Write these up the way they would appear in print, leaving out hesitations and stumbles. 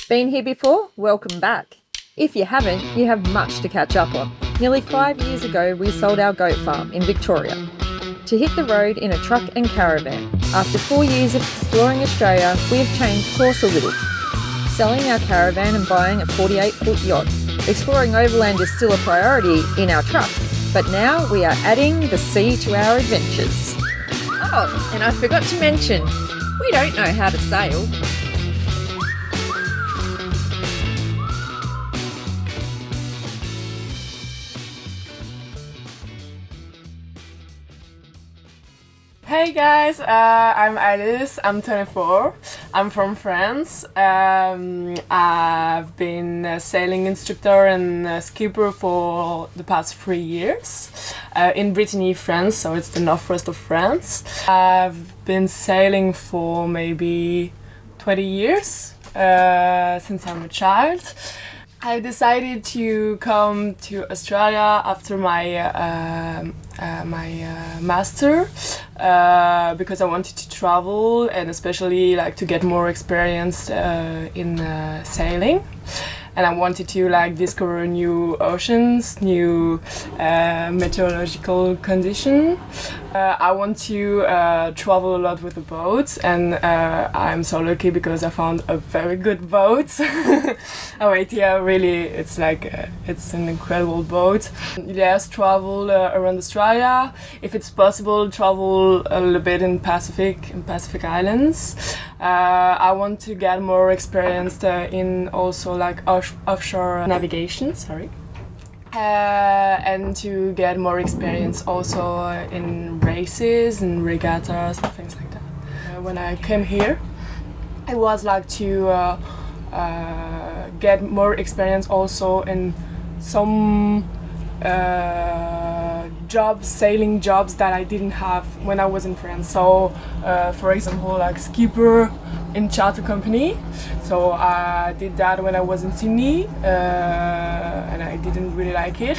Been here before? Welcome back. If you haven't, you have much to catch up on. Nearly 5 years ago, we sold our goat farm in Victoria to hit the road in a truck and caravan. After 4 years of exploring Australia, we have changed course a little, selling our caravan and buying a 48-foot yacht. Exploring overland is still a priority in our truck, but now we are adding the sea to our adventures. Oh, and I forgot to mention, we don't know how to sail. Hey guys, I'm Alice, I'm 24, I'm from France. I've been a sailing instructor and a skipper for the past 3 years in Brittany, France, so it's the northwest of France. I've been sailing for maybe 20 years since I'm a child. I decided to come to Australia after my master because I wanted to travel and especially like to get more experience in sailing, and I wanted to like discover new oceans, new meteorological condition. I want to travel a lot with a boat, and I'm so lucky because I found a very good boat. Awaitea, really, it's like it's an incredible boat. Yes, travel around Australia. If it's possible, travel a little bit in Pacific Islands. I want to get more experience in also like offshore navigation. And to get more experience also in races and regattas and things like that. When I came here, it was like to get more experience also in some sailing jobs that I didn't have when I was in France. So, for example, like skipper in charter company. So I did that when I was in Sydney, and I didn't really like it.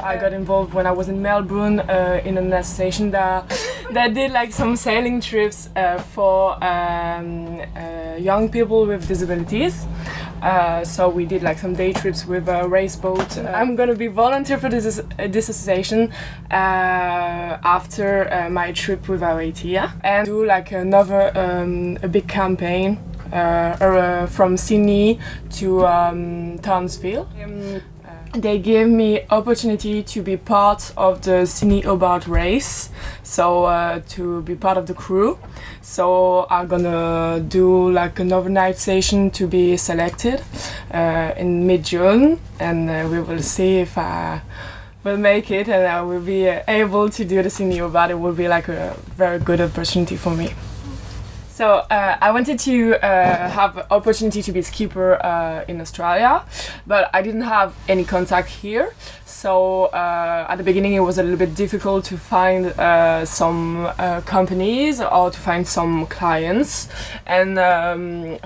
I got involved when I was in Melbourne in an association that did like some sailing trips for young people with disabilities. So we did like some day trips with a race boat. I'm gonna be volunteer for this association after my trip with Awaitea, and do like another a big campaign from Sydney to Townsville. They gave me opportunity to be part of the Sydney Hobart race, so to be part of the crew. So I'm gonna do like an overnight session to be selected in mid-June, and we will see if I will make it and I will be able to do the Sydney Hobart. It will be like a very good opportunity for me. So I wanted to have an opportunity to be skipper in Australia, but I didn't have any contact here. So at the beginning it was a little bit difficult to find some companies or to find some clients. And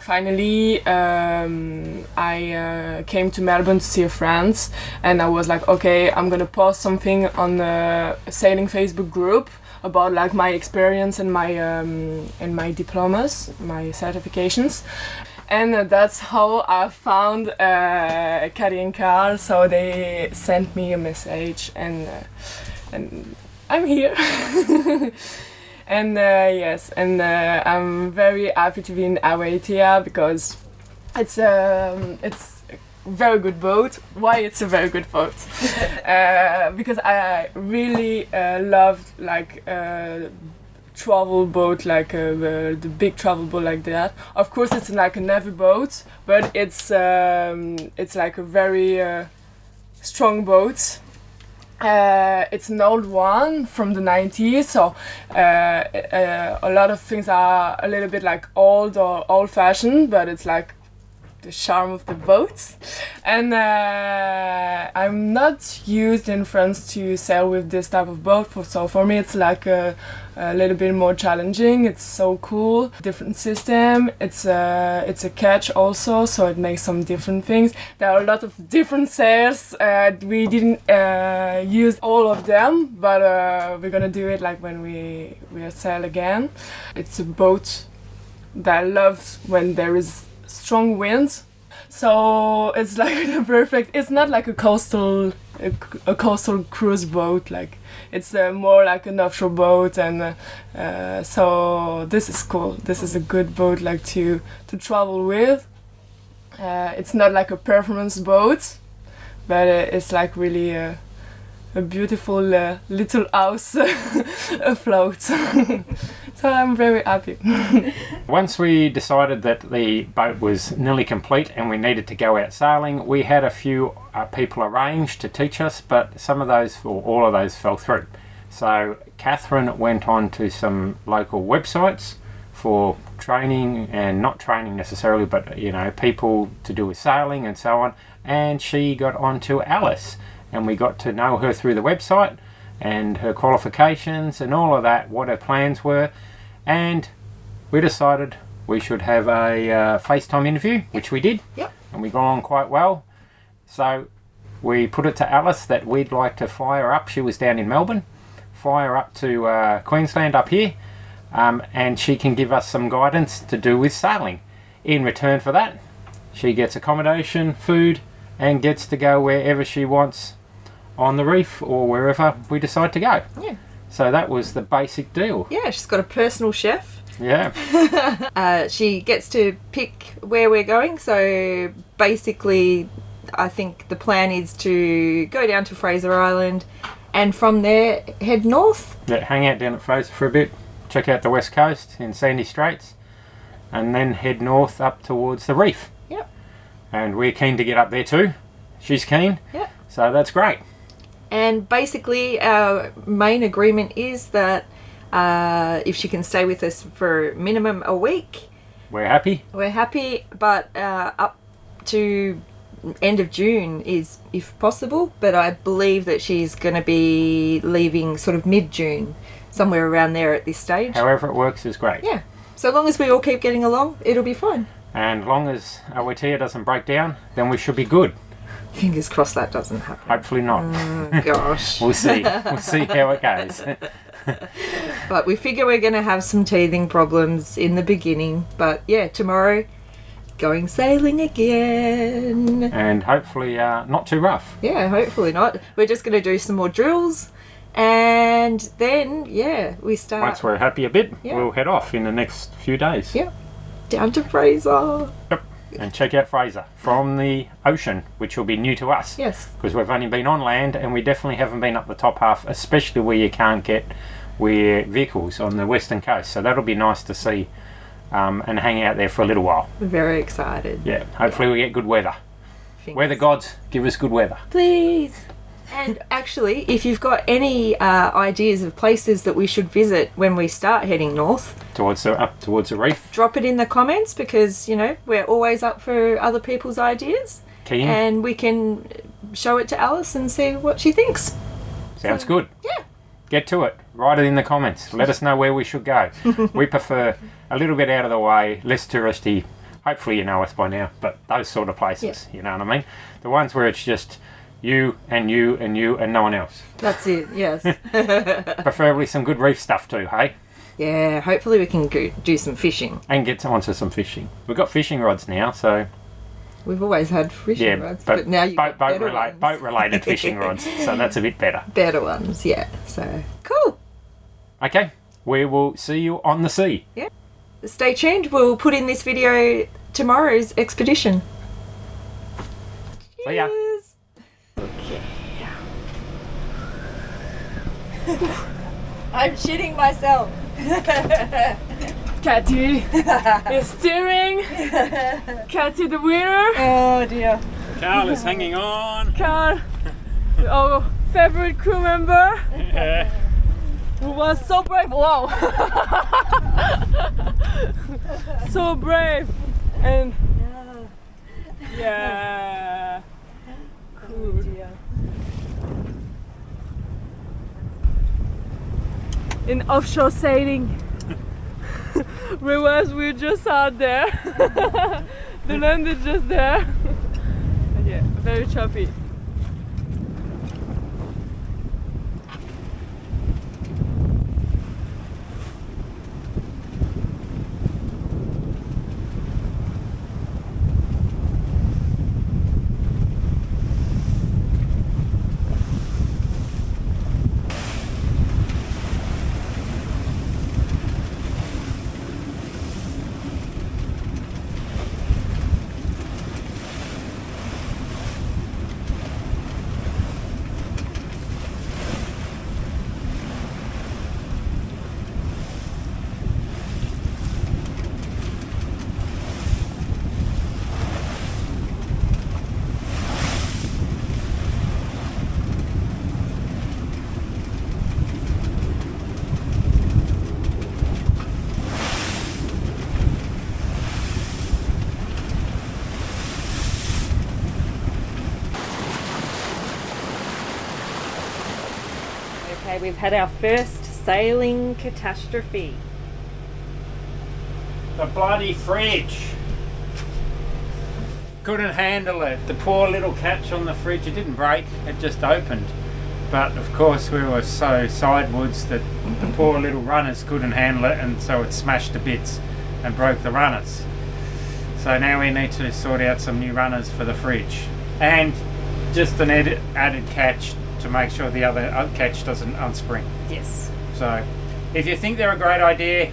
finally I came to Melbourne to see a friend, and I was like, okay, I'm gonna post something on the sailing Facebook group about like my experience and my diplomas, my certifications. And that's how I found Katty and Karl. So they sent me a message, and I'm here. And yes, and I'm very happy to be in Awaitea because it's very good boat. Why it's a very good boat? Because I really loved like travel boat, like the big travel boat like that. Of course, it's like a navy boat, but it's like a very strong boat. It's an old one from the 90s, so a lot of things are a little bit like old or old-fashioned, but it's like the charm of the boat. And I'm not used in France to sail with this type of boat, so for me it's like a little bit more challenging. It's so cool, different system. It's a catch also, so it makes some different things. There are a lot of different sails. We didn't use all of them, but we're gonna do it like when we sail again. It's a boat that I love when there is strong wind. So it's like the perfect. It's not like a coastal cruise boat. Like it's more like an offshore boat, and so this is cool. This is a good boat like to travel with. It's not like a performance boat, but it's like really a beautiful little house afloat. So I'm very happy. Once we decided that the boat was nearly complete and we needed to go out sailing, we had a few people arranged to teach us, but some of those, or all of those, fell through. So Catherine went on to some local websites for training, and not training necessarily, but you know, people to do with sailing and so on, and she got on to Alice, and we got to know her through the website and her qualifications and all of that, what her plans were, and we decided we should have a FaceTime interview, which we did. Yep. And we got on quite well. So we put it to Alice that we'd like to fly her up. She was down in Melbourne. Fly her up to Queensland up here, and she can give us some guidance to do with sailing. In return for that, she gets accommodation, food, and gets to go wherever she wants on the reef or wherever we decide to go. Yeah. So that was the basic deal. Yeah, she's got a personal chef. Yeah. She gets to pick where we're going. So basically, I think the plan is to go down to Fraser Island and from there head north. Yeah, hang out down at Fraser for a bit, check out the west coast in Sandy Straits, and then head north up towards the reef. Yep. And we're keen to get up there too. She's keen. Yep. So that's great. And basically our main agreement is that if she can stay with us for minimum a week, We're happy. we're happy, but up to end of June is if possible, but I believe that she's going to be leaving sort of mid-June, somewhere around there at this stage. However it works is great. Yeah, so long as we all keep getting along, it'll be fine. And long as Awaitea doesn't break down, then we should be good. Fingers crossed that doesn't happen. Hopefully not. Oh, gosh. We'll see. We'll see how it goes. But we figure we're going to have some teething problems in the beginning. But yeah, tomorrow, going sailing again. And hopefully not too rough. Yeah, hopefully not. We're just going to do some more drills. And then, yeah, we start... Once we're happy a bit, Yeah. we'll head off in the next few days. Yeah, down to Fraser. Yep. And check out Fraser from the ocean, which will be new to us. Yes. Because we've only been on land and we definitely haven't been up the top half, especially where you can't get vehicles on the western coast. So that'll be nice to see and hang out there for a little while. We're very excited. Yeah, hopefully we get good weather. Fingers. Weather gods, give us good weather. Please. And actually, if you've got any ideas of places that we should visit when we start heading north, Up towards the reef. drop it in the comments, because, you know, we're always up for other people's ideas. Keen. And we can show it to Alice and see what she thinks. Sounds good. Yeah. Get to it. Write it in the comments. Let us know where we should go. We prefer a little bit out of the way, less touristy. Hopefully you know us by now, but those sort of places, you know what I mean? The ones where it's just you and you and you and no one else. That's it, yes. Preferably some good reef stuff too, hey? Yeah, hopefully we can go do some fishing. And get onto some fishing. We've got fishing rods now, so We've always had fishing rods, but now you've got better ones. boat-related fishing rods, so that's a bit better. Better ones, yeah. So, cool. Okay, we will see you on the sea. Yeah. Stay tuned. We'll put in this video tomorrow's expedition. See ya. Cheers. Okay. I'm shitting myself. Katty is steering. Katty the winner. Oh dear. Karl is hanging on. Karl, our favorite crew member, Yeah. who was so brave. Wow. So brave. And yeah. Cool. In offshore sailing. Whereas we're just out there. The land is just there. Yeah, very choppy. Okay, we've had our first sailing catastrophe. The bloody fridge. Couldn't handle it. The poor little catch on the fridge, it didn't break, it just opened. But of course we were so sidewards that the poor little runners couldn't handle it, and so it smashed to bits and broke the runners. So now we need to sort out some new runners for the fridge. And just an added catch to make sure the other catch doesn't unspring. Yes. So if you think they're a great idea,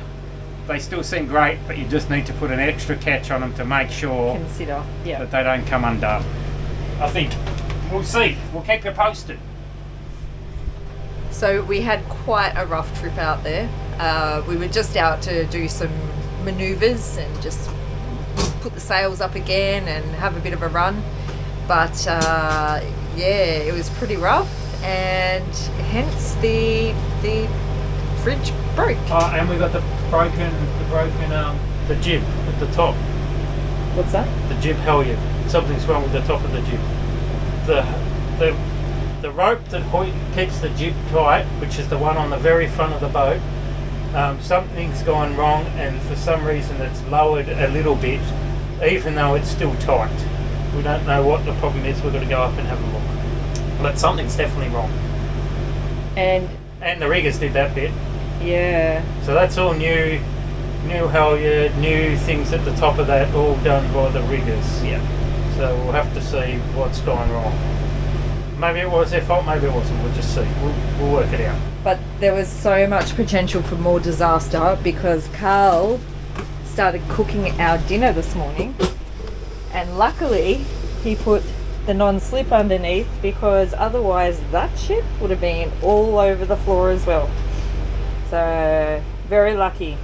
they still seem great, but you just need to put an extra catch on them to make sure Consider, yeah. that they don't come undone. I think. We'll see. We'll keep you posted. So we had quite a rough trip out there. We were just out to do some manoeuvres and just put the sails up again and have a bit of a run. But yeah, it was pretty rough, and hence the fridge broke. And we got the broken the jib at the top. What's that? The jib halyard. Something's wrong with the top of the jib. The rope that keeps the jib tight, which is the one on the very front of the boat, something's gone wrong, and for some reason it's lowered a little bit, even though it's still tight. We don't know what the problem is. We've got to go up and have a look. But something's definitely wrong. And the riggers did that bit. Yeah. So that's all new halyard, new things at the top of that, all done by the riggers. Yeah. So we'll have to see what's gone wrong. Maybe it was their fault, maybe it wasn't. We'll just see. We'll work it out. But there was so much potential for more disaster because Karl started cooking our dinner this morning, and luckily he put the non-slip underneath, because otherwise that shit would have been all over the floor as well. So very lucky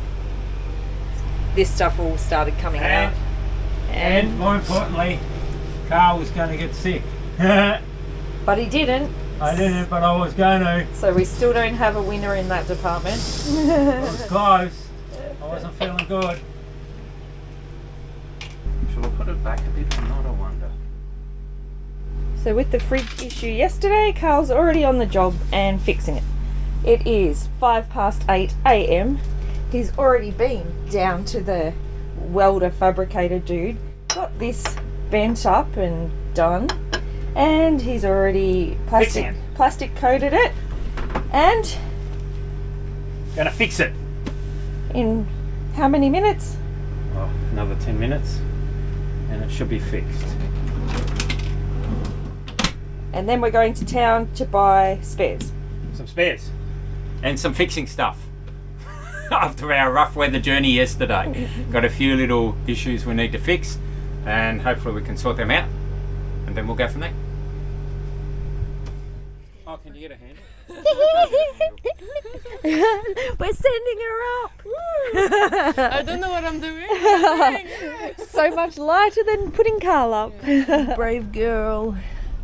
this stuff all started coming out. And more importantly, Karl was going to get sick. But he didn't. I didn't, but I was going to. So we still don't have a winner in that department. It was close. I wasn't feeling good. Shall I put it back a bit or not, I wonder? So with the fridge issue yesterday, Karl's already on the job and fixing it. It is 8:05 a.m. He's already been down to the welder fabricator dude, got this bent up and done, and he's already plastic coated it, and Gonna fix it. in how many minutes? Oh, another 10 minutes and it should be fixed. And then we're going to town to buy spares. Some spares and some fixing stuff. After our rough weather journey yesterday, got a few little issues we need to fix, and hopefully we can sort them out, and then we'll go from there. Oh, can you get a handle? We're sending her up. I don't know what I'm doing. So much lighter than putting Karl up. Brave girl.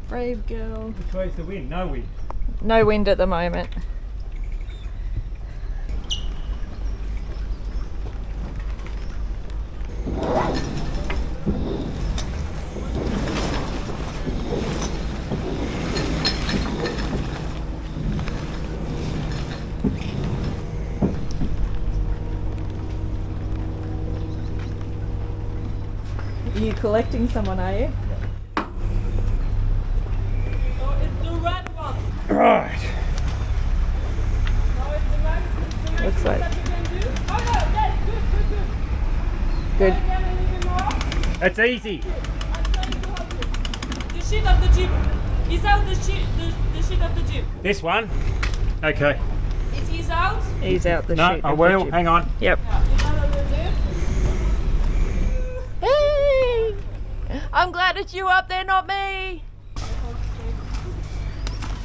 Brave girl. Which way's the wind? No wind. No wind at the moment. Are you collecting someone, are you? So it's the red one. Right. Now it's the red. Looks like. That you can do. Oh no, yes, good. Good. Again, a little bit more. That's easy. I'm trying to help you. The sheet of the jeep. Is out the sheet of the jeep. This one? Okay. It is out. Ease out the No, sheet. I of the will. jib. Hang on. Yep. Yeah, it's out of the jeep. Hey! I'm glad it's you up there, not me.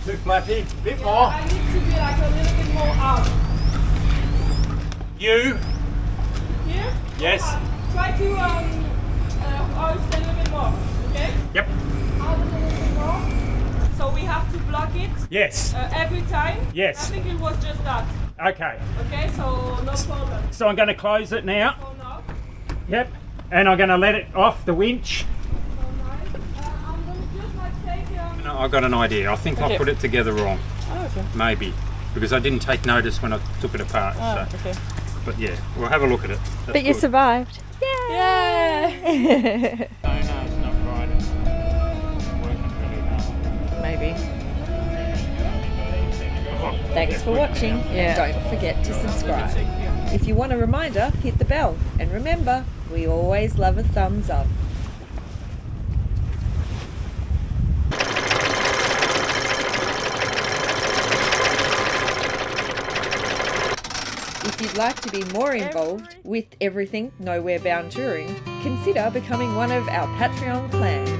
Too flappy. Bit Yeah, more. I need to be like a little bit more out. You. Here? Yes. Try to hoist a little bit more. Okay? Yep. Out a little bit more. So we have to block it Yes. every time. Yes. I think it was just that. Okay. Okay, so no problem. So I'm going to close it now. So now, Yep. And I'm going to let it off the winch. so nice. I'm gonna just like take No, I've got an idea. I think I put it together wrong. Oh, okay. Maybe. because I didn't take notice when I took it apart. Oh, So. okay. But yeah, we'll have a look at it. That's But you good. survived. Yeah. No, it's not right. It's working really hard. Maybe. Thanks for watching, and don't forget to subscribe. If you want a reminder, hit the bell. And remember, we always love a thumbs up. If you'd like to be more involved with everything Nowhere Bound Touring, consider becoming one of our Patreon clans.